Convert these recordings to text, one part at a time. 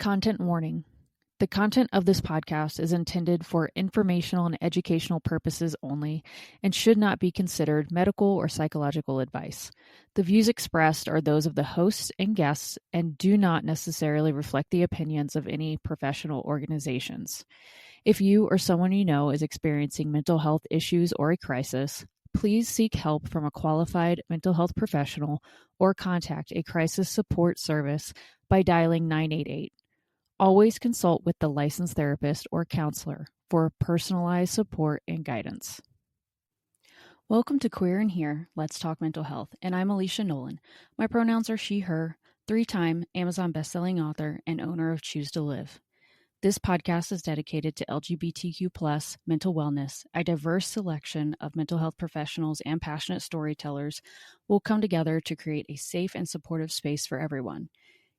Content warning. The content of this podcast is intended for informational and educational purposes only and should not be considered medical or psychological advice. The views expressed are those of the hosts and guests and do not necessarily reflect the opinions of any professional organizations. If you or someone you know is experiencing mental health issues or a crisis, please seek help from a qualified mental health professional or contact a crisis support service by dialing 988. Always consult with the licensed therapist or counselor for personalized support and guidance. Welcome to Queer in Here, Let's Talk Mental Health, and I'm Alicia Nolan. My pronouns are she, her, 3-time Amazon bestselling author and owner of Choose to Live. This podcast is dedicated to LGBTQ+ mental wellness. A diverse selection of mental health professionals and passionate storytellers will come together to create a safe and supportive space for everyone.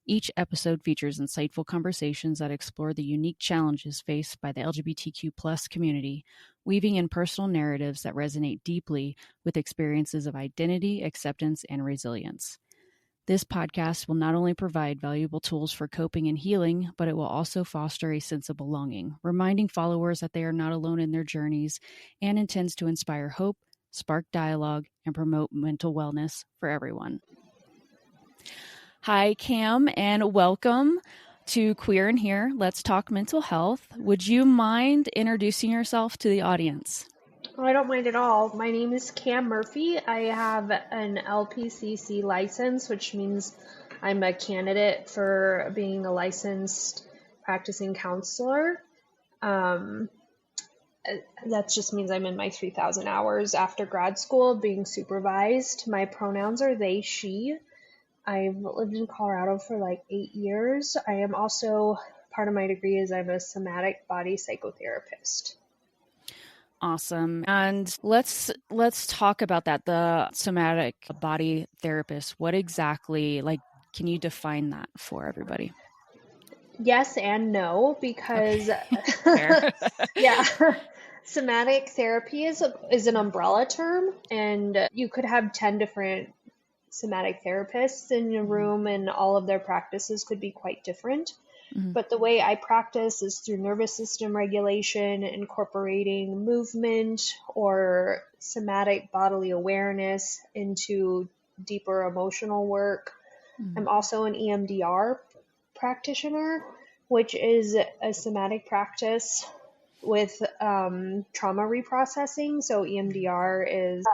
Each episode features insightful conversations that explore the unique challenges faced by the LGBTQ+ community, weaving in personal narratives that resonate deeply with experiences of identity, acceptance, and resilience. This podcast will not only provide valuable tools for coping and healing, but it will also foster a sense of belonging, reminding followers that they are not alone in their journeys, and intends to inspire hope, spark dialogue, and promote mental wellness for everyone. Hi, Cam, and welcome to Queer in Here, Let's Talk Mental Health. Would you mind introducing yourself to the audience? Oh, I don't mind at all. My name is Cam Murphy. I have an LPCC license, which means I'm a candidate for being a licensed practicing counselor. That just means I'm in my 3,000 hours after grad school being supervised. My pronouns are they, she. I've lived in Colorado for like 8 years. I am also, part of my degree is I'm a somatic body psychotherapist. Awesome. And let's talk about that, the somatic body therapist. What exactly, can you define that for everybody? Yes and no, because Okay. yeah. Somatic therapy is an umbrella term, and you could have 10 different somatic therapists in a room, and all of their practices could be quite different. Mm-hmm. But the way I practice is through nervous system regulation, incorporating movement or somatic bodily awareness into deeper emotional work. Mm-hmm. I'm also an EMDR practitioner, which is a somatic practice with trauma reprocessing. So EMDR is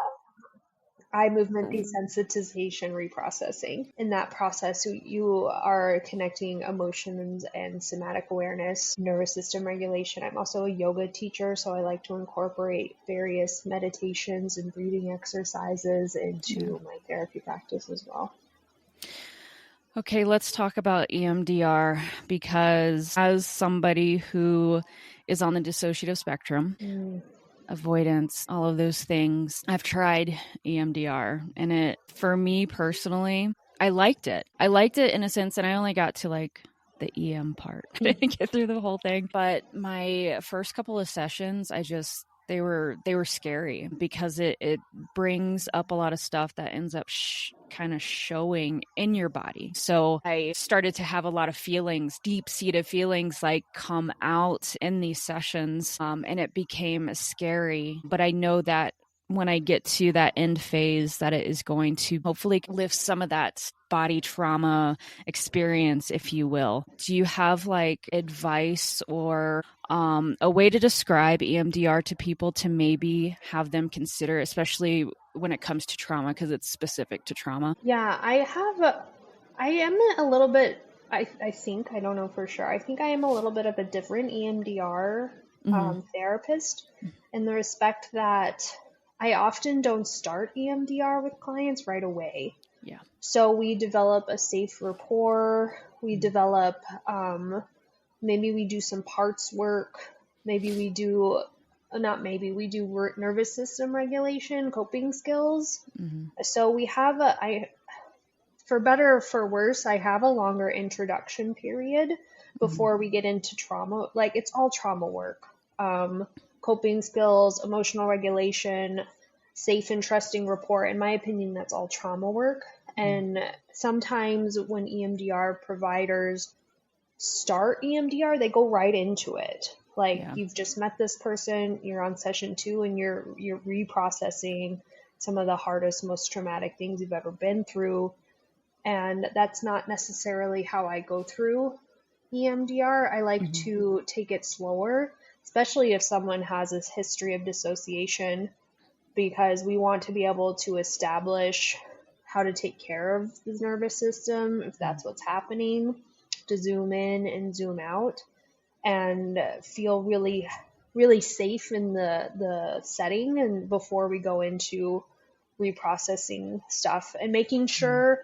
eye movement desensitization reprocessing. In that process, you are connecting emotions and somatic awareness, nervous system regulation. I'm also a yoga teacher, so I like to incorporate various meditations and breathing exercises into my therapy practice as well. Okay, let's talk about EMDR, because as somebody who is on the dissociative spectrum, avoidance, all of those things, I've tried EMDR, and for me personally, I liked it. I liked it in a sense, and I only got to the EM part. I didn't get through the whole thing, but my first couple of sessions, they were scary, because it brings up a lot of stuff that ends up kind of showing in your body. So I started to have a lot of feelings, deep-seated feelings, come out in these sessions, and it became scary. But I know that when I get to that end phase, that it is going to hopefully lift some of that body trauma experience, if you will. Do you have advice or a way to describe EMDR to people to maybe have them consider, especially when it comes to trauma, because it's specific to trauma? Yeah, I am a little bit, I think, I don't know for sure. I think I am a little bit of a different EMDR therapist, in the respect that I often don't start EMDR with clients right away. Yeah. So we develop a safe rapport. We develop, maybe we do some parts work. Maybe we do, we do nervous system regulation, coping skills. So we have for better or for worse, I have a longer introduction period before we get into trauma. It's all trauma work. Coping skills, emotional regulation, safe and trusting rapport. In my opinion, that's all trauma work. And sometimes when EMDR providers start EMDR, they go right into it. Like, Yeah. you've just met this person, you're on session 2, and you're reprocessing some of the hardest, most traumatic things you've ever been through. And that's not necessarily how I go through EMDR. I like to take it slower, especially if someone has this history of dissociation, because we want to be able to establish how to take care of the nervous system if that's what's happening, to zoom in and zoom out and feel really, really safe in the setting, and before we go into reprocessing stuff, and making sure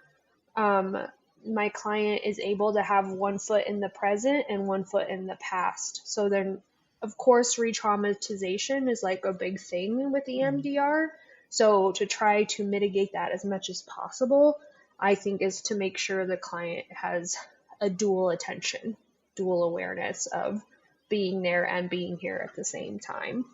my client is able to have one foot in the present and one foot in the past. So then, of course, re-traumatization is like a big thing with EMDR. So to try to mitigate that as much as possible, I think, is to make sure the client has a dual attention, dual awareness of being there and being here at the same time.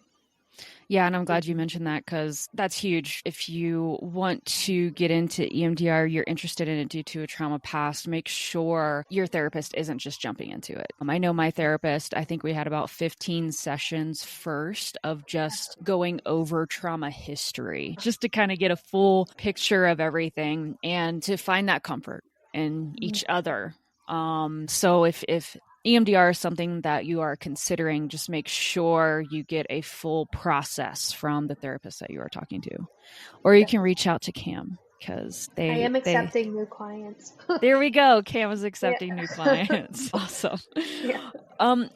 Yeah, and I'm glad you mentioned that, because that's huge. If you want to get into EMDR, you're interested in it due to a trauma past, make sure your therapist isn't just jumping into it. I know my therapist, I think we had about 15 sessions first of just going over trauma history, just to kind of get a full picture of everything and to find that comfort in each other. So if EMDR is something that you are considering, just make sure you get a full process from the therapist that you are talking to. Or you can reach out to Cam, because I am accepting new clients. There we go. Cam is accepting new clients. Awesome. Yeah.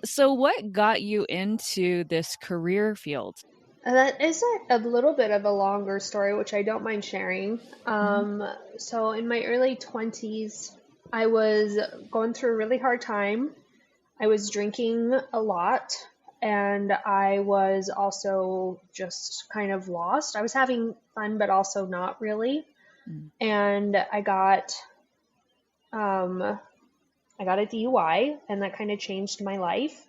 So what got you into this career field? That is a little bit of a longer story, which I don't mind sharing. So in my early 20s, I was going through a really hard time. I was drinking a lot, and I was also just kind of lost. I was having fun, but also not really. And I got a DUI, and that kind of changed my life.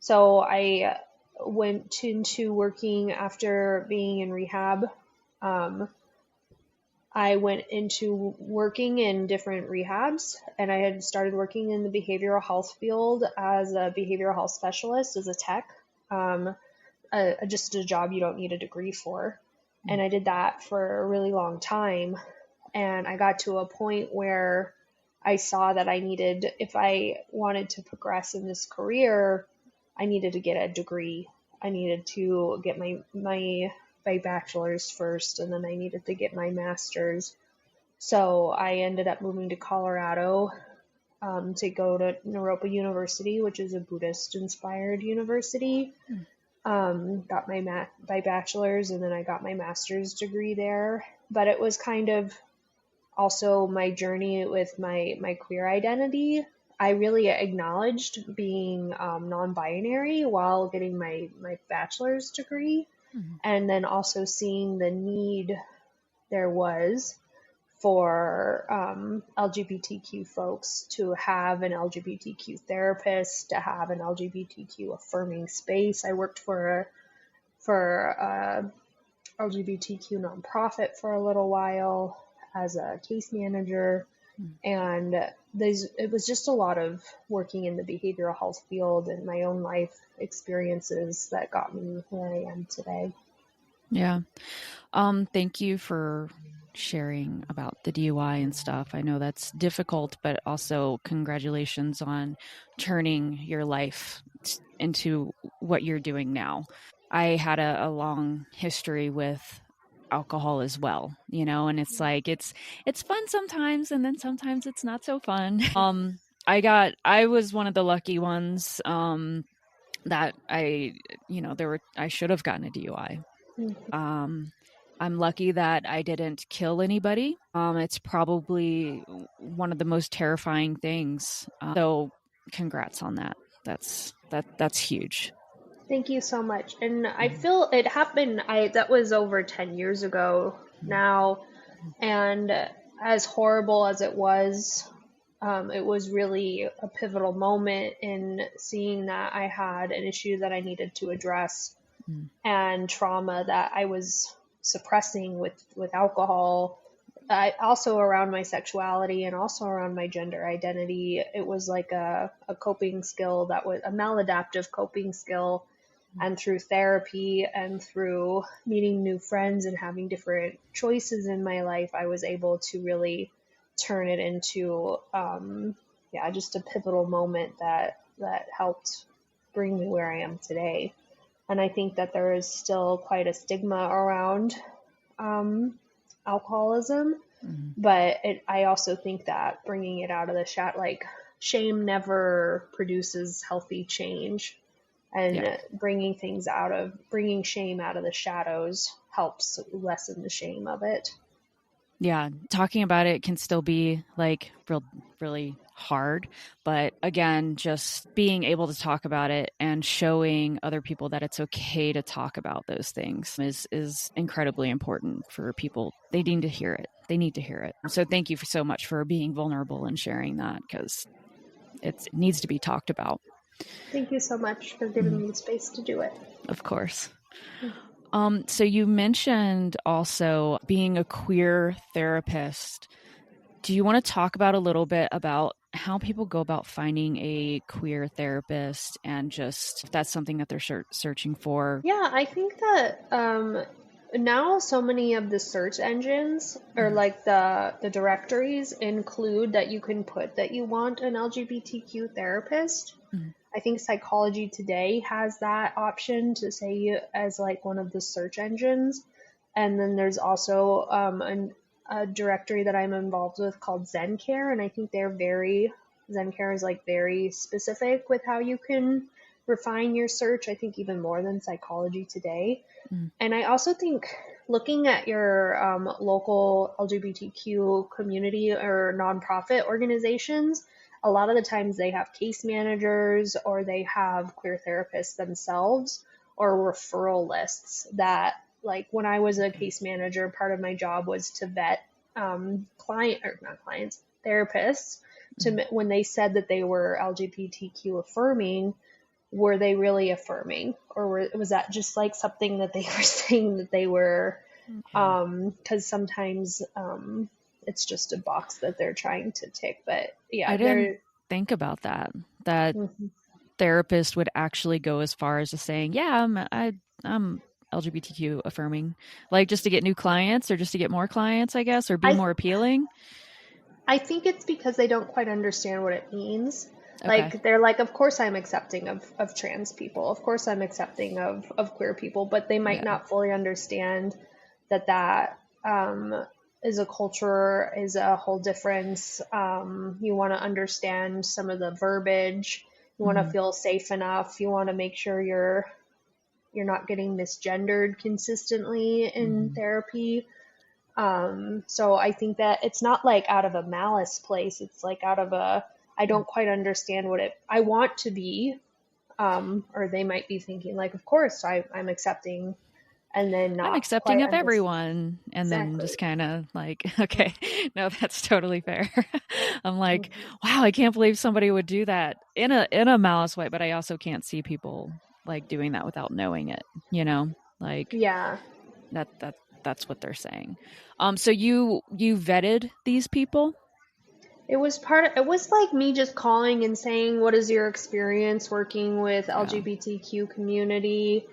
So I went into working after being in rehab. I went into working in different rehabs, and I had started working in the behavioral health field as a behavioral health specialist, as a tech, just a job you don't need a degree for. And I did that for a really long time. And I got to a point where I saw that I needed, if I wanted to progress in this career, I needed to get a degree. I needed to get my bachelor's first, and then I needed to get my master's. So I ended up moving to Colorado to go to Naropa University, which is a Buddhist-inspired university. Got my bachelor's, and then I got my master's degree there. But it was kind of also my journey with my queer identity. I really acknowledged being non-binary while getting my bachelor's degree. And then also seeing the need there was for LGBTQ folks to have an LGBTQ therapist, to have an LGBTQ affirming space. I worked for a LGBTQ nonprofit for a little while as a case manager. And it was just a lot of working in the behavioral health field and my own life experiences that got me where I am today. Yeah. Thank you for sharing about the DUI and stuff. I know that's difficult, but also congratulations on turning your life into what you're doing now. I had a long history with alcohol as well, and it's like it's fun sometimes, and then sometimes it's not so fun. I was one of the lucky ones that I should have gotten a DUI. I'm lucky that I didn't kill anybody. It's probably one of the most terrifying things. So congrats on that. That's huge. Thank you so much. And I feel it happened, that was over 10 years ago now. And as horrible as it was really a pivotal moment in seeing that I had an issue that I needed to address and trauma that I was suppressing with alcohol I also around my sexuality and also around my gender identity, it was like a coping skill that was a maladaptive coping skill. And through therapy and through meeting new friends and having different choices in my life, I was able to really turn it into, just a pivotal moment that helped bring me where I am today. And I think that there is still quite a stigma around alcoholism, but I also think that bringing it out of the like shame never produces healthy change, and bringing shame out of the shadows helps lessen the shame of it. Yeah, talking about it can still be like really hard, but again, just being able to talk about it and showing other people that it's okay to talk about those things is incredibly important for people. They need to hear it. They need to hear it. So thank you so much for being vulnerable and sharing that, because it needs to be talked about. Thank you so much for giving me the space to do it. Of course. So you mentioned also being a queer therapist. Do you want to talk about a little bit about how people go about finding a queer therapist, and just if that's something that they're searching for? Yeah, I think that now so many of the search engines or like the directories include that you can put that you want an LGBTQ therapist. I think Psychology Today has that option to say as like one of the search engines. And then there's also a directory that I'm involved with called ZenCare. And I think ZenCare is like very specific with how you can refine your search. I think even more than Psychology Today. And I also think looking at your local LGBTQ community or nonprofit organizations, a lot of the times they have case managers or they have queer therapists themselves or referral lists that, like when I was a case manager, part of my job was to vet therapists to when they said that they were LGBTQ affirming, were they really affirming, or was that just like something that they were saying that they were, because sometimes it's just a box that they're trying to tick. But yeah, I didn't think about that therapist would actually go as far as to saying, yeah, I'm LGBTQ affirming, like just to get new clients or just to get more clients, I guess, or be more appealing. I think it's because they don't quite understand what it means. Okay. Like they're like, of course I'm accepting of trans people. Of course I'm accepting of queer people, but they might not fully understand that is a culture, is a whole difference. You want to understand some of the verbiage. You want to feel safe enough. You want to make sure you're not getting misgendered consistently in therapy. So I think that it's not like out of a malice place. It's like out of I don't quite understand what I want to be. Or they might be thinking like, of course I'm accepting, and then not I'm accepting of everyone. And then just kind of like, okay, no, that's totally fair. I'm like, wow, I can't believe somebody would do that in a malice way, but I also can't see people like doing that without knowing it, like, yeah. That's what they're saying. So you vetted these people? It was like me just calling and saying, what is your experience working with LGBTQ community?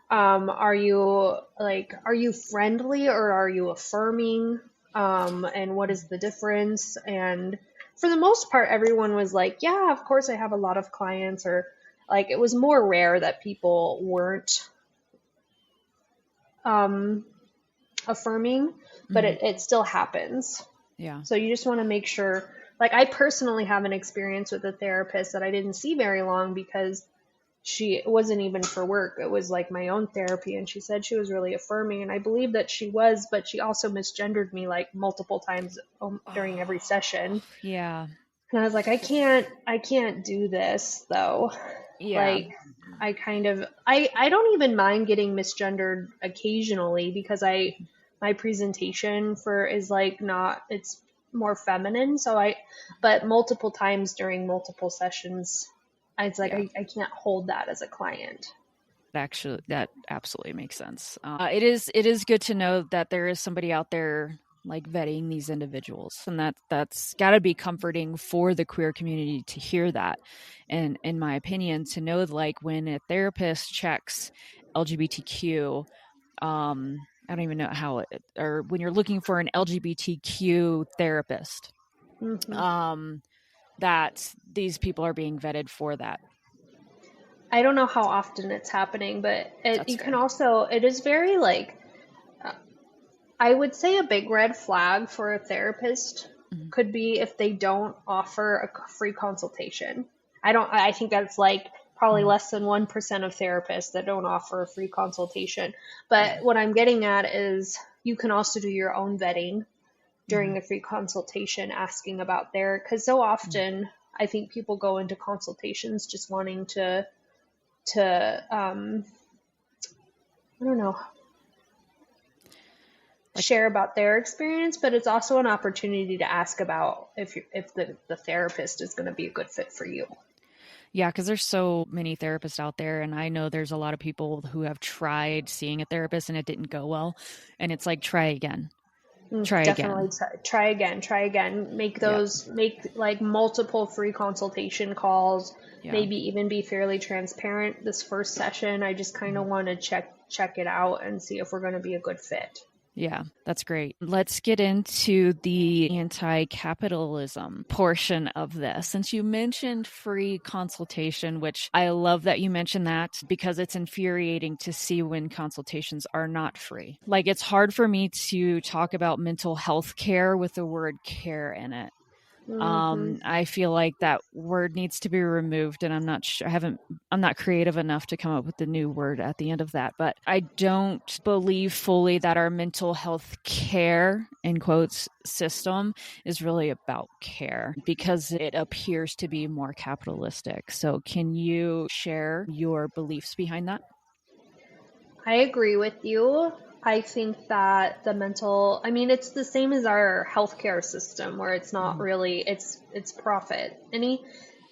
Are you friendly or are you affirming? And what is the difference? And for the most part, everyone was like, yeah, of course I have a lot of clients, or like, it was more rare that people weren't, affirming, but it still happens. Yeah. So you just want to make sure, like I personally have an experience with a therapist that I didn't see very long because it wasn't even for work. It was like my own therapy. And she said she was really affirming. And I believe that she was, but she also misgendered me like multiple times during every session. Yeah. And I was like, I can't do this though. Yeah. Like I don't even mind getting misgendered occasionally because my presentation is like it's more feminine. So but multiple times during multiple sessions, it's like, I can't hold that as a client. Actually, that absolutely makes sense. It is good to know that there is somebody out there like vetting these individuals. And that's got to be comforting for the queer community to hear that. And in my opinion, to know like when a therapist checks LGBTQ, I don't even know how it, or when you're looking for an LGBTQ therapist, that these people are being vetted for that. I don't know how often it's happening, but That's you fair. can also, it is very like, I would say a big red flag for a therapist could be if they don't offer a free consultation. I think that's like probably less than 1% of therapists that don't offer a free consultation. But what I'm getting at is you can also do your own vetting during the free consultation, asking about because so often I think people go into consultations just wanting to I don't know, share about their experience, but it's also an opportunity to ask about if the therapist is going to be a good fit for you. Yeah, because there's so many therapists out there, and I know there's a lot of people who have tried seeing a therapist and it didn't go well, and it's like try again. Definitely try again. Make like multiple free consultation calls. Yeah. Maybe even be fairly transparent. This first session, I just kind of want to check it out and see if we're going to be a good fit. Yeah, that's great. Let's get into the anti-capitalism portion of this. Since you mentioned free consultation, which I love that you mentioned that because it's infuriating to see when consultations are not free. Like it's hard for me to talk about mental health care with the word care in it. I feel like that word needs to be removed, and I'm not sure, I'm not creative enough to come up with the new word at the end of that, but I don't believe fully that our mental health care, in quotes, system is really about care because it appears to be more capitalistic. So can you share your beliefs behind that? I agree with you. I think that it's the same as our healthcare system where it's not really, it's profit.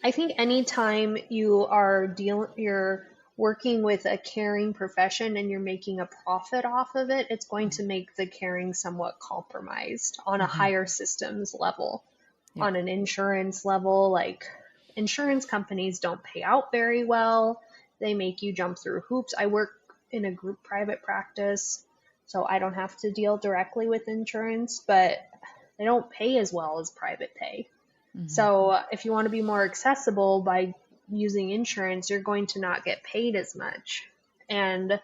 I think anytime you're working with a caring profession and you're making a profit off of it, it's going to make the caring somewhat compromised on a higher systems level, on an insurance level. Like insurance companies don't pay out very well. They make you jump through hoops. I work in a group private practice, so I don't have to deal directly with insurance, but they don't pay as well as private pay. So if you want to be more accessible by using insurance, you're going to not get paid as much. And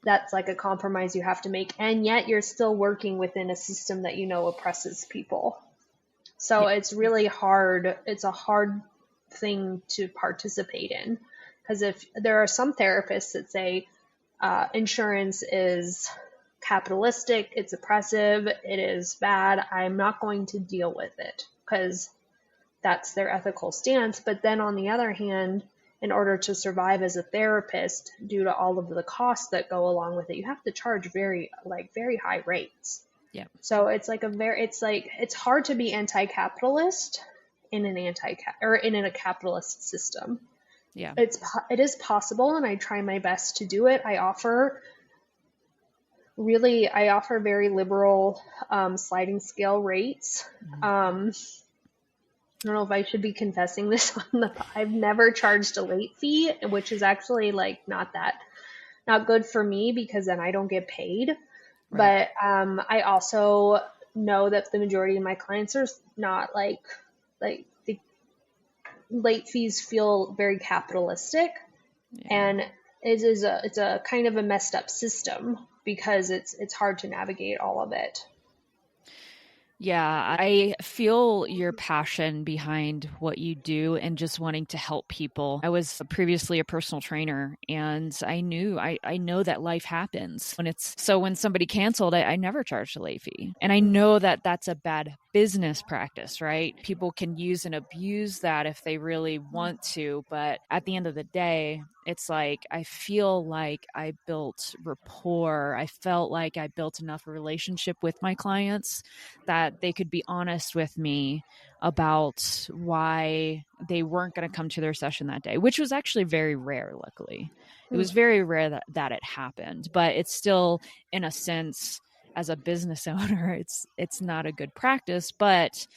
that's like a compromise you have to make. And yet you're still working within a system that oppresses people. So it's really hard. It's a hard thing to participate in. Because if there are some therapists that say, insurance is capitalistic, it's oppressive, it is bad, I'm not going to deal with it because that's their ethical stance. But then on the other hand, in order to survive as a therapist, due to all of the costs that go along with it, you have to charge very high rates. Yeah. So it's hard to be anti-capitalist in a capitalist system. Yeah. It is possible, and I try my best to do it. I offer very liberal sliding scale rates. I don't know if I should be confessing this I've never charged a late fee, which is actually not good for me because then I don't get paid. Right. But I also know that the majority of my clients are not like the late fees feel very capitalistic, and it's a kind of a messed up system because it's hard to navigate all of it. Yeah, I feel your passion behind what you do and just wanting to help people. I was previously a personal trainer, and I know that life happens. When somebody canceled, I never charged a late fee. And I know that that's a bad business practice, right? People can use and abuse that if they really want to. But at the end of the day, it's like, I feel like I built rapport. I felt like I built enough relationship with my clients that they could be honest with me about why they weren't going to come to their session that day, which was actually very rare, luckily. It was very rare that it happened, but it's still, in a sense, as a business owner, it's not a good practice, but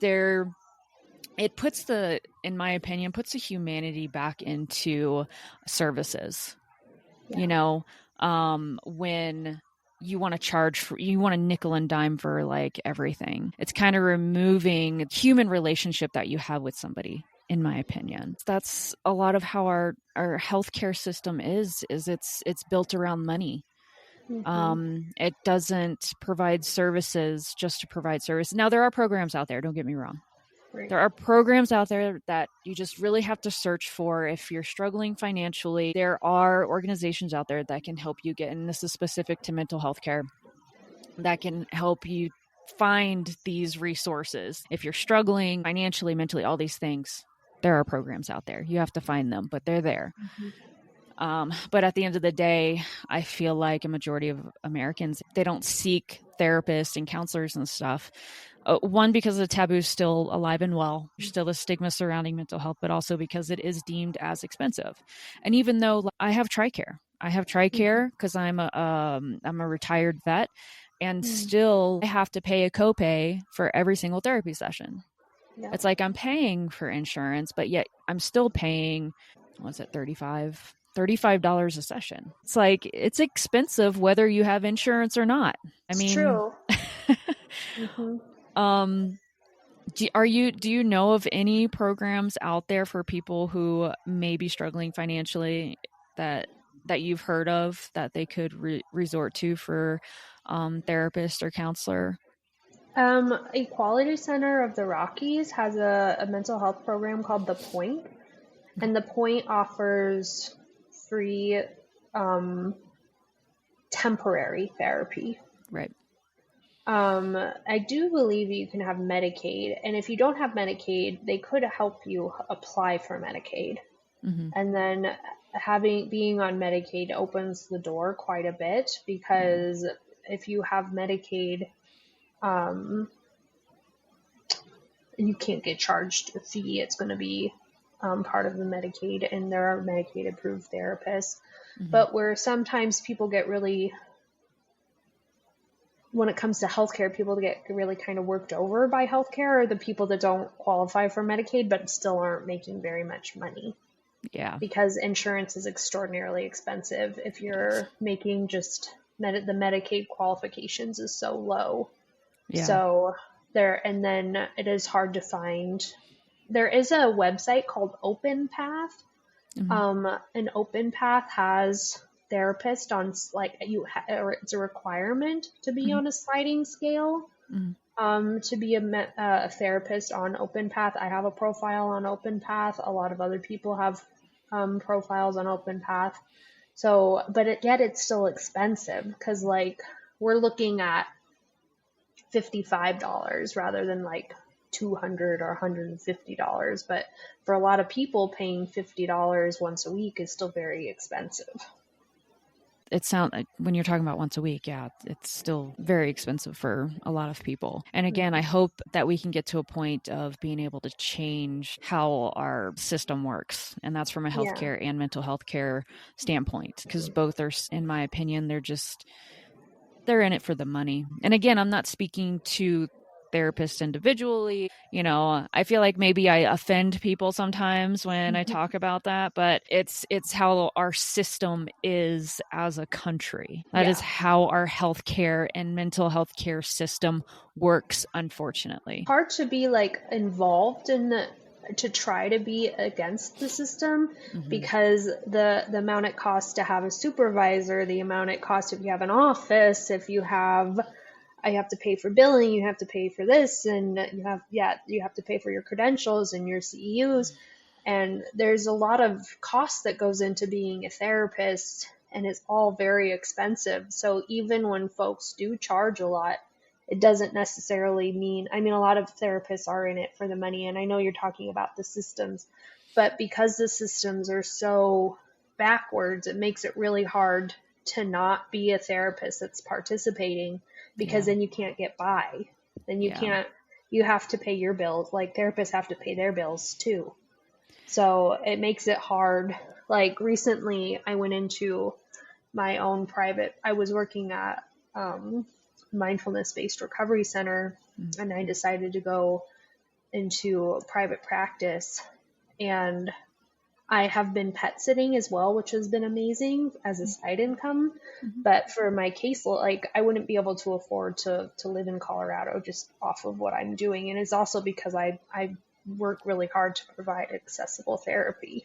it puts in my opinion, puts the humanity back into services. Yeah. When you want you want a nickel and dime for like everything. It's kind of removing human relationship that you have with somebody, in my opinion. That's a lot of how our healthcare system is it's built around money. It doesn't provide services just to provide service. Now, there are programs out there, don't get me wrong. Right. There are programs out there that you just really have to search for if you're struggling financially. There are organizations out there that can help you get, and this is specific to mental health care, that can help you find these resources. If you're struggling financially, mentally, all these things, there are programs out there. You have to find them, but they're there. But at the end of the day, I feel like a majority of Americans, they don't seek therapists and counselors and stuff. One, because the taboo is still alive and well. There's still a stigma surrounding mental health, but also because it is deemed as expensive. And even though I have TRICARE because I'm a retired vet, and still I have to pay a copay for every single therapy session. Yeah. It's like I'm paying for insurance, but yet I'm still paying, what's it, $35 a session. It's like, it's expensive whether you have insurance or not. I mean, true. Do you know of any programs out there for people who may be struggling financially that you've heard of that they could resort to for therapist or counselor? Equality Center of the Rockies has a mental health program called The Point, and The Point offers free temporary therapy. Right. I do believe you can have Medicaid, and if you don't have Medicaid, they could help you apply for Medicaid. And then being on Medicaid opens the door quite a bit, because if you have Medicaid, you can't get charged a fee. It's going to be part of the Medicaid, and there are Medicaid approved therapists. But where sometimes people get really, when it comes to healthcare, people get really kind of worked over by healthcare are the people that don't qualify for Medicaid but still aren't making very much money. Yeah. Because insurance is extraordinarily expensive. If you're making just the Medicaid qualifications is so low. Yeah. So and then it is hard to find. There is a website called OpenPath. And OpenPath has therapists on, like, it's a requirement to be on a sliding scale. To be a therapist on OpenPath. I have a profile on OpenPath. A lot of other people have profiles on OpenPath. So, but yet it's still expensive, because like we're looking at $55 rather than like $200 or $150. But for a lot of people, paying $50 once a week is still very expensive. It sounds like when you're talking about once a week, yeah, it's still very expensive for a lot of people. And again, I hope that we can get to a point of being able to change how our system works. And that's from a healthcare and mental health care standpoint, because both are, in my opinion, they're in it for the money. And again, I'm not speaking to therapists individually. I feel like maybe I offend people sometimes when I talk about that, but it's how our system is as a country. That is how our healthcare and mental health care system works, unfortunately. Hard to be like involved in to try to be against the system, because the amount it costs to have a supervisor, the amount it costs if you have an office, I have to pay for billing, you have to pay for this, and you have to pay for your credentials and your CEUs. And there's a lot of cost that goes into being a therapist, and it's all very expensive. So even when folks do charge a lot, it doesn't necessarily mean, a lot of therapists are in it for the money, and I know you're talking about the systems, but because the systems are so backwards, it makes it really hard to not be a therapist that's participating, because then you can't get by. Then you have to pay your bills. Like, therapists have to pay their bills too. So it makes it hard. Like, recently I went into my own I was working at mindfulness-based recovery center, and I decided to go into private practice. And I have been pet sitting as well, which has been amazing as a side income. But for my caseload, like, I wouldn't be able to afford to live in Colorado just off of what I'm doing. And it's also because I work really hard to provide accessible therapy.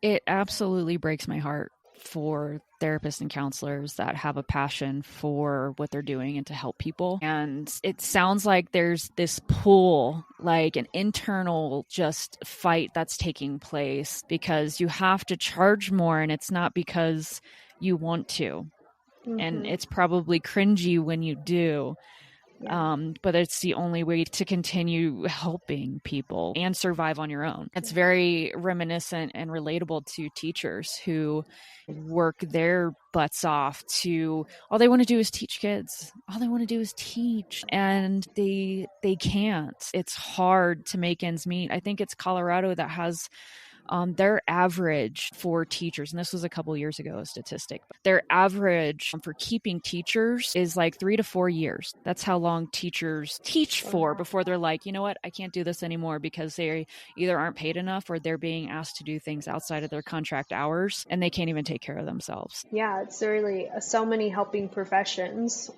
It absolutely breaks my heart for therapists and counselors that have a passion for what they're doing and to help people. And it sounds like there's this pull, like an internal just fight that's taking place because you have to charge more, and it's not because you want to. And it's probably cringy when you do. But it's the only way to continue helping people and survive on your own. It's very reminiscent and relatable to teachers who work their butts off to, all they want to do is teach kids. All they want to do is teach, and they can't. It's hard to make ends meet. I think it's Colorado that has their average for teachers, and this was a couple years ago, a statistic, their average for keeping teachers is like 3 to 4 years. That's how long teachers teach for before they're like, you know what, I can't do this anymore, because they either aren't paid enough or they're being asked to do things outside of their contract hours and they can't even take care of themselves. Yeah, it's really so many helping professions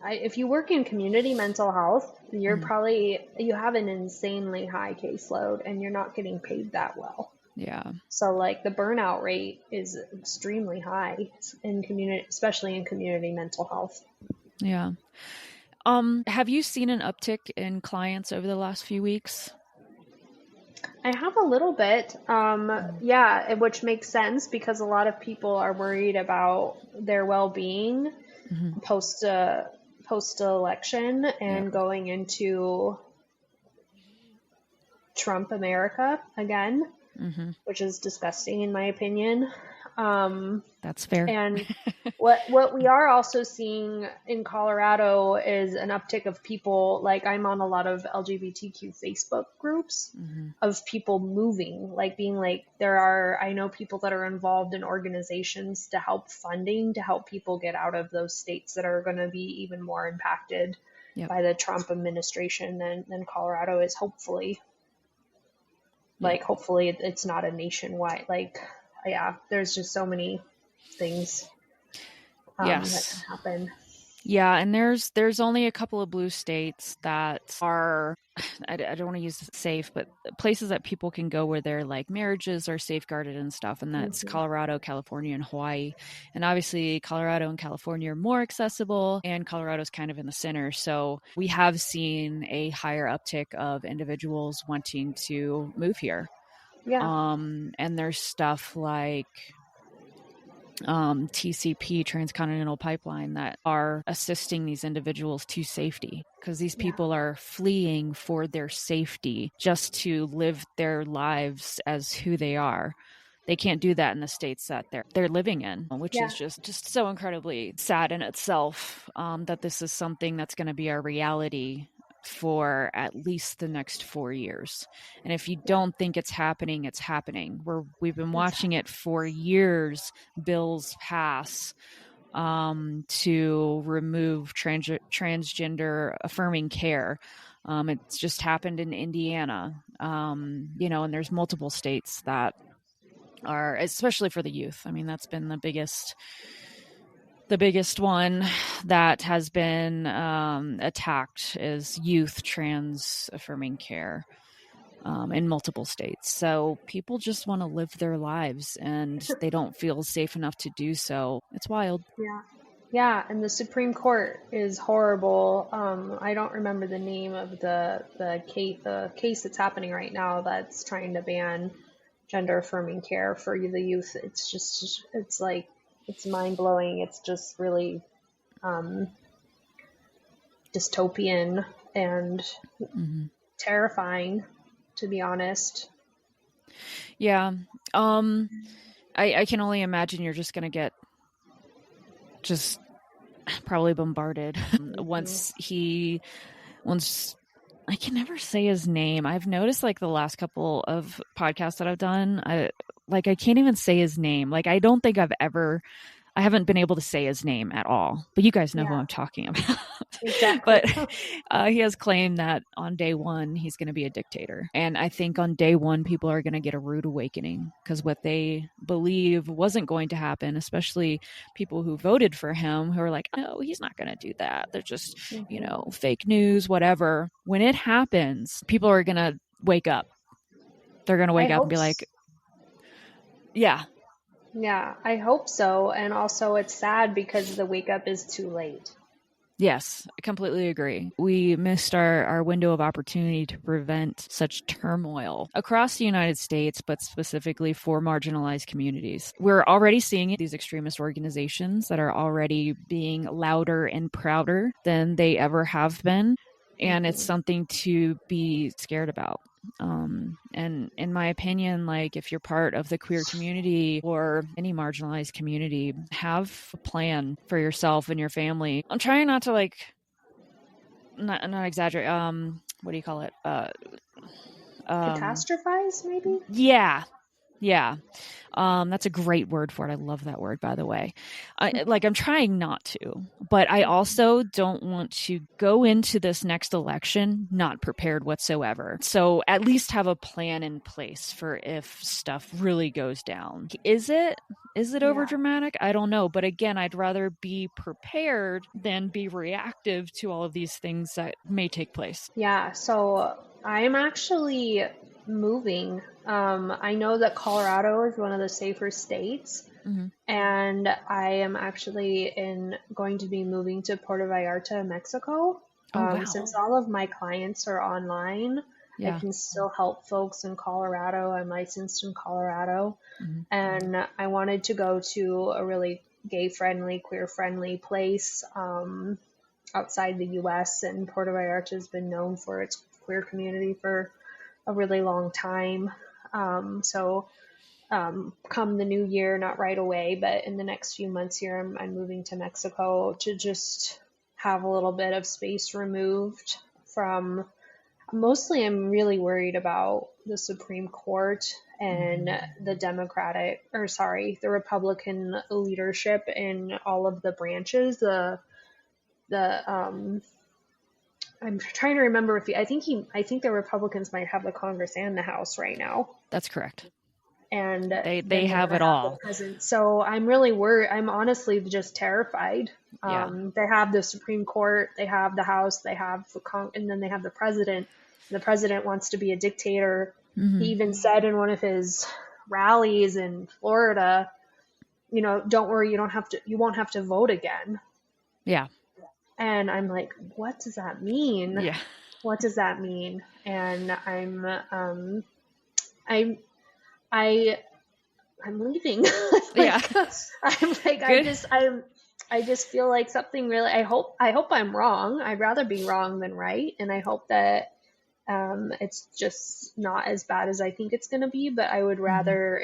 if you work in community mental health, you're you have an insanely high caseload and you're not getting paid that well. Yeah. So like the burnout rate is extremely high in community, especially in community mental health. Yeah. Have you seen an uptick in clients over the last few weeks? I have a little bit. Yeah, which makes sense because a lot of people are worried about their well-being post-election and going into Trump America again, which is disgusting in my opinion. That's fair. And what we are also seeing in Colorado is an uptick of people, like I'm on a lot of LGBTQ Facebook groups of people moving, like being like, I know people that are involved in organizations to help funding, to help people get out of those states that are going to be even more impacted by the Trump administration than Colorado is, hopefully. Like, hopefully it's not a nationwide, like, yeah, there's just so many things that can happen. Yeah, and there's only a couple of blue states that are, I don't want to use safe, but places that people can go where their like marriages are safeguarded and stuff, and that's Colorado, California, and Hawaii. And obviously Colorado and California are more accessible, and Colorado's kind of in the center. So we have seen a higher uptick of individuals wanting to move here. Yeah. And there's stuff like TCP, Transcontinental Pipeline, that are assisting these individuals to safety, because these people are fleeing for their safety just to live their lives as who they are. They can't do that in the states that they're living in, which is just so incredibly sad in itself, that this is something that's going to be our reality for at least the next 4 years. And if you don't think it's happening, it's happening. We've been watching it for years. Bills pass to remove transgender affirming care. It's just happened in Indiana, and there's multiple states that are, especially for the youth. I mean, that's been the biggest one that has been attacked is youth trans affirming care in multiple states. So people just want to live their lives and they don't feel safe enough to do so. It's wild. Yeah, and the Supreme Court is horrible. I don't remember the name of the case that's happening right now that's trying to ban gender affirming care for the youth. It's like, it's mind-blowing. It's just really dystopian and terrifying, to be honest. Yeah. I can only imagine you're just going to get just probably bombarded once I can never say his name. I've noticed like the last couple of podcasts that I've done, I can't even say his name. Like, I don't think I've ever I haven't been able to say his name at all, but you guys know who Yeah, I'm talking about. exactly. But he has claimed that on day one, he's going to be a dictator. And I think on day one, people are going to get a rude awakening because what they believe wasn't going to happen, especially people who voted for him, who are like, no, he's not going to do that. They're just, fake news, whatever. When it happens, people are going to wake up. They're going to I wake up and hope be like, yeah, Yeah, I hope so. And also, it's sad because the wake up is too late. yes, I completely agree. We missed our window of opportunity to prevent such turmoil across the United States, but specifically for marginalized communities. We're already seeing these extremist organizations that are already being louder and prouder than they ever have been. And it's something to be scared about. And in my opinion, like if you're part of the queer community or any marginalized community, have a plan for yourself and your family. I'm trying not to not exaggerate. What do you call it? Catastrophize, maybe? Yeah. That's a great word for it. I love that word, by the way. I'm trying not to, but I also don't want to go into this next election not prepared whatsoever. So at least have a plan in place for if stuff really goes down. Is it over dramatic? I don't know. But again, I'd rather be prepared than be reactive to all of these things that may take place. Yeah, so I'm actually moving. I know that Colorado is one of the safer states, and I am actually going to be moving to Puerto Vallarta, Mexico. Oh, wow. Since all of my clients are online, I Yeah. can still help folks in Colorado. I'm licensed in Colorado, and I wanted to go to a really gay-friendly, queer-friendly place outside the U.S., and Puerto Vallarta has been known for its queer community for a really long time. So come the new year, not right away, but in the next few months here, I'm moving to Mexico to just have a little bit of space removed from. Mostly, I'm really worried about the Supreme Court and the Republican leadership in all of the branches. I'm trying to remember I think the Republicans might have the Congress and the House right now. That's correct. And they have it all. So I'm really worried. I'm honestly just terrified. They have the Supreme Court, they have the House, they have and then they have the president. The president wants to be a dictator. He even said in one of his rallies in Florida, don't worry, you won't have to vote again. Yeah. And I'm like, what does that mean? Yeah. What does that mean? And I'm leaving. I just feel like something really, I hope I'm wrong. I'd rather be wrong than right. And I hope that it's just not as bad as I think it's going to be, but I would rather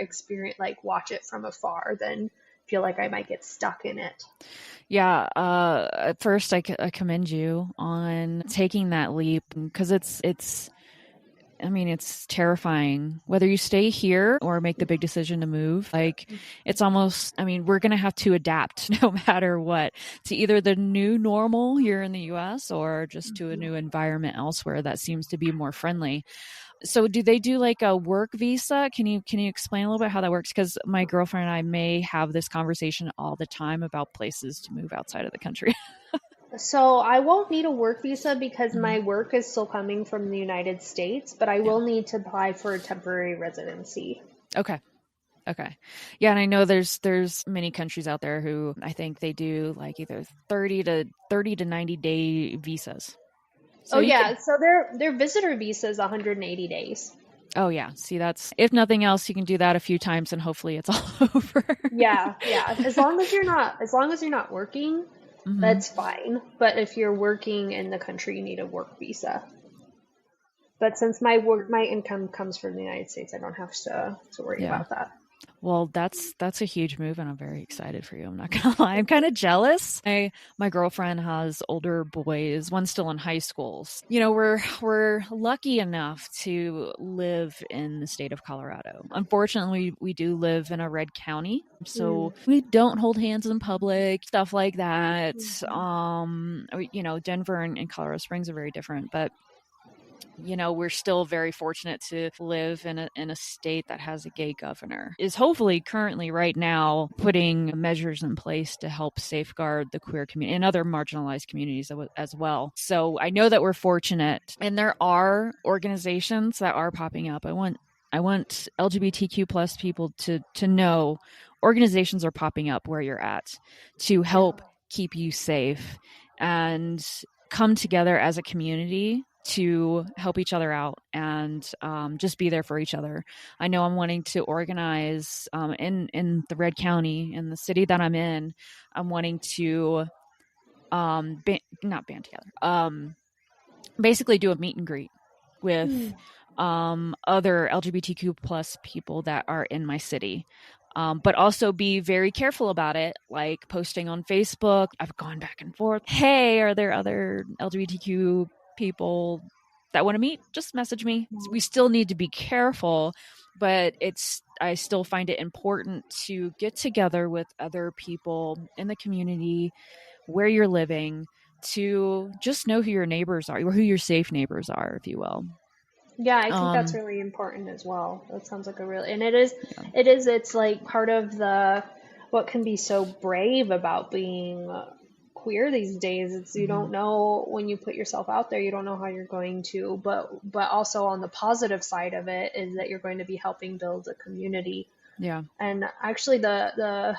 watch it from afar than feel like I might get stuck in it. Yeah. At first, I commend you on taking that leap because it's terrifying whether you stay here or make the big decision to move. It's almost, we're going to have to adapt no matter what to either the new normal here in the US or just to a new environment elsewhere that seems to be more friendly. So do they do like a work visa? Can you explain a little bit how that works? Because my girlfriend and I may have this conversation all the time about places to move outside of the country. So I won't need a work visa because my work is still coming from the United States, but I will need to apply for a temporary residency. Okay. Yeah, and I know there's many countries out there who I think they do like either 30 to 90 day visas. So so their visitor visa is 180 days. Oh yeah. See, that's, if nothing else, you can do that a few times and hopefully it's all over. Yeah. As long as you're not working, that's fine. But if you're working in the country, you need a work visa. But since my income comes from the United States, I don't have to worry about that. Well, that's a huge move, and I'm very excited for you. I'm not gonna lie. I'm kind of jealous. My girlfriend has older boys, one's still in high schools. You know, we're lucky enough to live in the state of Colorado. Unfortunately, we do live in a red county, so we don't hold hands in public, stuff like that. You know, Denver and Colorado Springs are very different, but you know, we're still very fortunate to live in a state that has a gay governor. Is hopefully currently right now putting measures in place to help safeguard the queer community and other marginalized communities as well. So I know that we're fortunate, and there are organizations that are popping up. I want LGBTQ plus people to know organizations are popping up where you're at to help keep you safe and come together as a community to help each other out and just be there for each other. I know I'm wanting to organize in the Red County, in the city that I'm in. I'm wanting to not band together. Basically do a meet and greet with other LGBTQ plus people that are in my city. But also be very careful about it, like posting on Facebook. I've gone back and forth. Hey, are there other LGBTQ people that want to meet? Just message me. We still need to be careful, but I still find it important to get together with other people in the community where you're living to just know who your neighbors are, or who your safe neighbors are, if you will. Yeah, I think that's really important as well. That sounds like and it is, it's like part of what can be so brave about being queer these days. It's, you don't know when you put yourself out there, you don't know how you're going to, but also on the positive side of it is that you're going to be helping build a community. Yeah. And actually the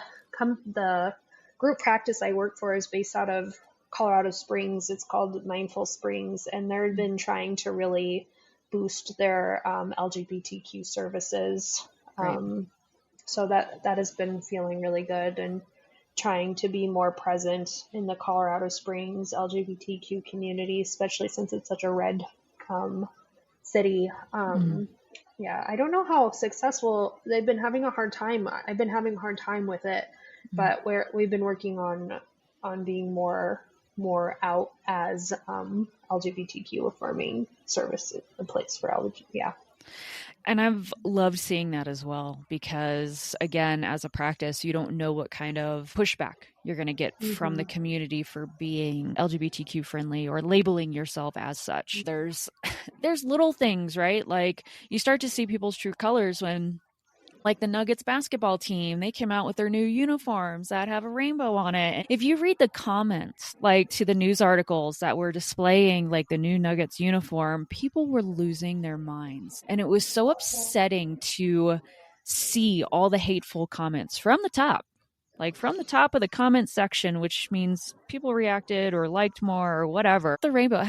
group practice I work for is based out of Colorado Springs. It's called Mindful Springs, and they've been trying to really boost their LGBTQ services. So that has been feeling really good, and trying to be more present in the Colorado Springs LGBTQ community, especially since it's such a red city. Yeah, I don't know how successful they've been having a hard time. I've been having a hard time with it, but we've been working on being more out as LGBTQ affirming services, a place for LGBT. Yeah. And I've loved seeing that as well, because again, as a practice, you don't know what kind of pushback you're going to get from the community for being LGBTQ friendly or labeling yourself as such. There's little things, right? Like you start to see people's true colors when, like the Nuggets basketball team, they came out with their new uniforms that have a rainbow on it. And if you read the comments, like to the news articles that were displaying like the new Nuggets uniform, people were losing their minds. And it was so upsetting to see all the hateful comments from the top. Like from the top of the comment section, which means people reacted or liked more or whatever. The rainbow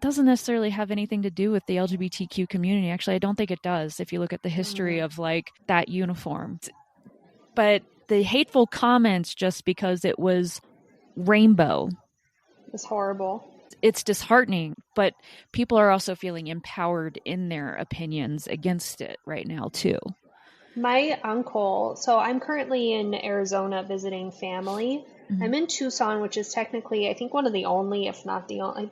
doesn't necessarily have anything to do with the LGBTQ community. Actually, I don't think it does if you look at the history of like that uniform. But the hateful comments just because it was rainbow, it's horrible. It's disheartening, but people are also feeling empowered in their opinions against it right now too. My uncle, so I'm currently in Arizona visiting family. I'm in Tucson, which is technically, I think, one of the only, if not the only,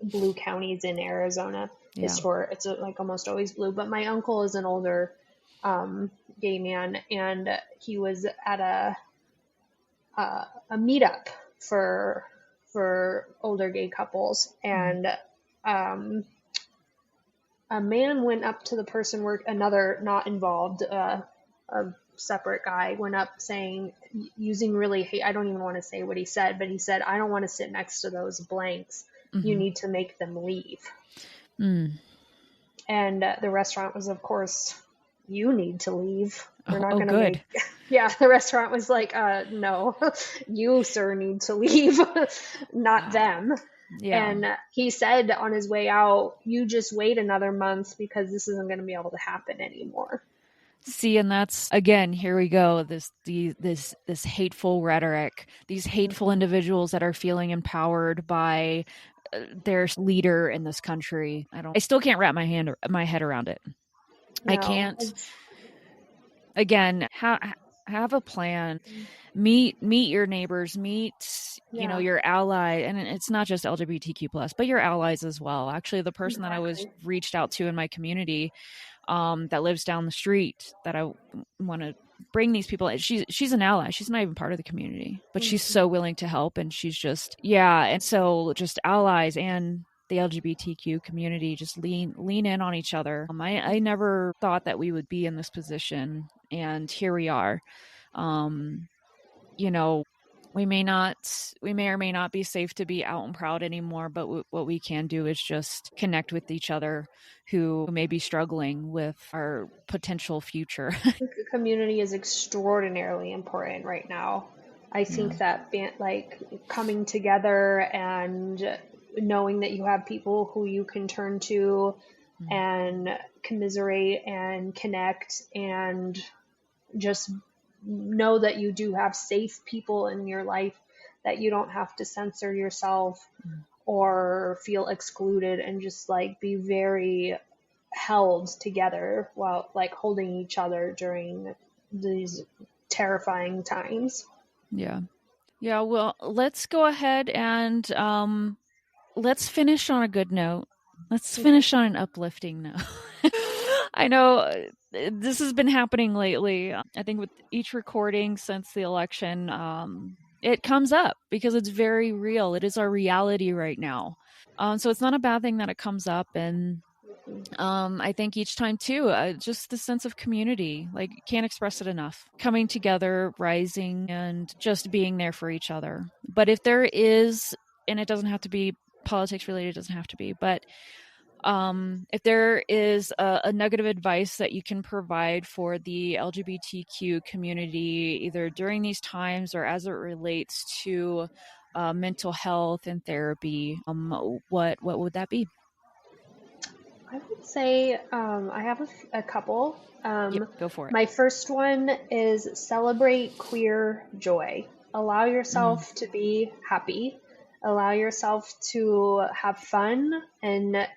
blue counties in Arizona. It's like almost always blue. But my uncle is an older gay man, and he was at a meetup for older gay couples, and a man went up to the person, another not involved, a separate guy went up saying, using really hate, I don't even want to say what he said, but he said, "I don't want to sit next to those blanks. You need to make them leave." And the restaurant was, of course, "You need to leave. We're not going to make." Yeah, the restaurant was like, "No, you, sir, need to leave, not them." Yeah. And he said on his way out, "You just wait another month because this isn't going to be able to happen anymore." See, and that's, again, here we go, this hateful rhetoric, these hateful individuals that are feeling empowered by their leader in this country. I still can't wrap my head around it. No, I can't. again, have a plan. Meet your neighbors, meet, Yeah, your ally, and it's not just LGBTQ plus, but your allies as well. Actually, the person that I was exactly. reached out to in my community, that lives down the street, that I want to bring these people. She's an ally. She's not even part of the community, but she's Mhm. so willing to help, and she's just, yeah. And so just allies and the LGBTQ community just lean in on each other. I never thought that we would be in this position, and here we are. Um, you know, we may or may not be safe to be out and proud anymore, but what we can do is just connect with each other who may be struggling with our potential future. The community is extraordinarily important right now. I Yeah. think that like coming together and knowing that you have people who you can turn to Mm. and commiserate and connect and just know that you do have safe people in your life, that you don't have to censor yourself Mm. or feel excluded, and just like be very held together while like holding each other during these terrifying times. Yeah. Yeah, well, let's go ahead and let's finish on a good note. Let's Okay. finish on an uplifting note. I know this has been happening lately. I think with each recording since the election, it comes up because it's very real. It is our reality right now. So it's not a bad thing that it comes up. And I think each time too, just the sense of community, like can't express it enough. Coming together, rising, and just being there for each other. But if there is, and it doesn't have to be politics related, it doesn't have to be, but if there is a nugget of advice that you can provide for the LGBTQ community, either during these times or as it relates to mental health and therapy, what would that be? I would say I have a couple. Yep, go for it. My first one is celebrate queer joy. Allow Mm, yourself to be happy. Allow yourself to have fun and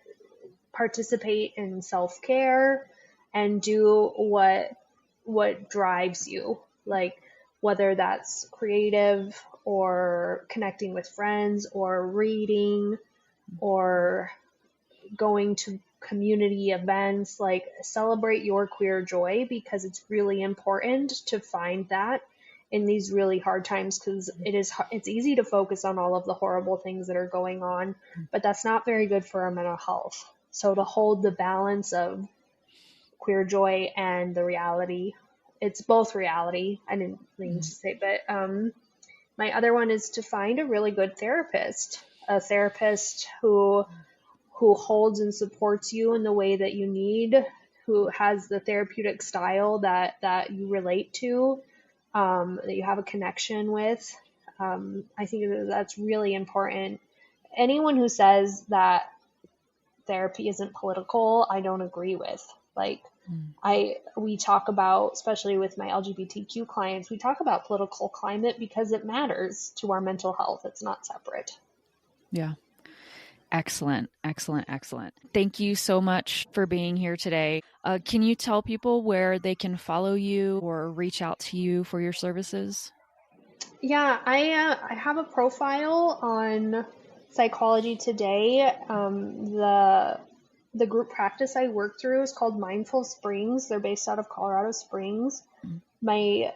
participate in self care and do what drives you. Like whether that's creative or connecting with friends or reading or going to community events, like celebrate your queer joy, because it's really important to find that in these really hard times, because it's easy to focus on all of the horrible things that are going on, but that's not very good for our mental health. So to hold the balance of queer joy and the reality, it's both reality, I didn't mean to mm, say, but my other one is to find a really good therapist, a therapist who holds and supports you in the way that you need, who has the therapeutic style that you relate to, that you have a connection with. I think that that's really important. Anyone who says that therapy isn't political, I don't agree with. Like, mm. we talk about, especially with my LGBTQ clients, we talk about political climate because it matters to our mental health. It's not separate. Yeah. Excellent, excellent, excellent. Thank you so much for being here today. Can you tell people where they can follow you or reach out to you for your services? Yeah, I have a profile on Psychology Today. The group practice I work through is called Mindful Springs. They're based out of Colorado Springs. Mm. My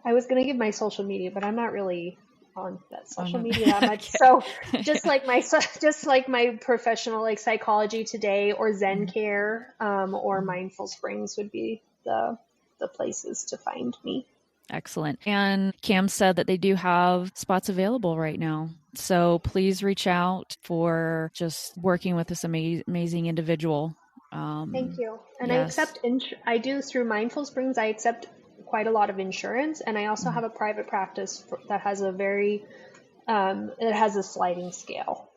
I was gonna give my social media, but I'm not really on that Oh social no. media that much. Okay. So just like my just like my professional, like Psychology Today or Zen Mm, Care, or mm. Mindful Springs would be the places to find me. Excellent. And Cam said that they do have spots available right now. So please reach out for just working with this amazing individual. Thank you. And I Yes. accept, I do through Mindful Springs, I accept quite a lot of insurance. And I also Mm. have a private practice that has a very, it has a sliding scale.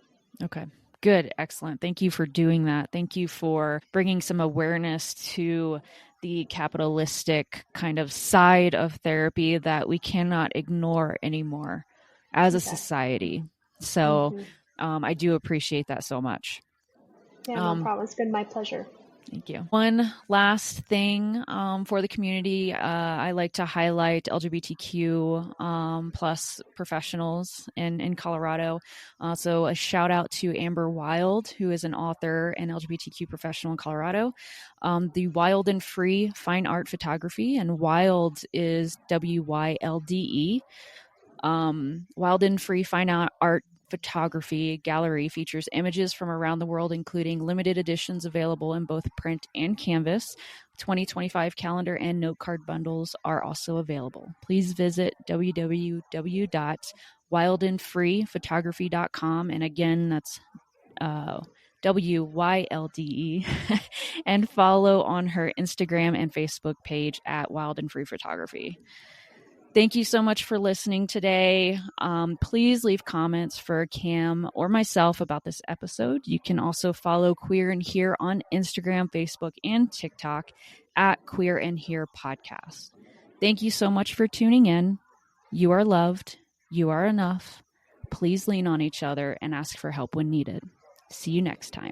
Okay. Good. Excellent. Thank you for doing that. Thank you for bringing some awareness to the capitalistic kind of side of therapy that we cannot ignore anymore as a Exactly. society. So Hmm. I do appreciate that so much. Yeah, no Um, problem. It's been my pleasure. Thank you. One last thing for the community, I like to highlight LGBTQ plus professionals in Colorado. So a shout out to Amber Wild, who is an author and LGBTQ professional in Colorado. The Wild and Free Fine Art Photography, and Wild is WYLDE. Wild and Free Fine Art Photography Gallery features images from around the world, including limited editions available in both print and canvas. 2025 calendar and note card bundles are also available. Please visit www.wildandfreephotography.com. And again, that's WYLDE, and follow on her Instagram and Facebook page at Wild and Free Photography. Thank you so much for listening today. Please leave comments for Cam or myself about this episode. You can also follow Queer and Here on Instagram, Facebook, and TikTok at Queer and Here Podcast. Thank you so much for tuning in. You are loved. You are enough. Please lean on each other and ask for help when needed. See you next time.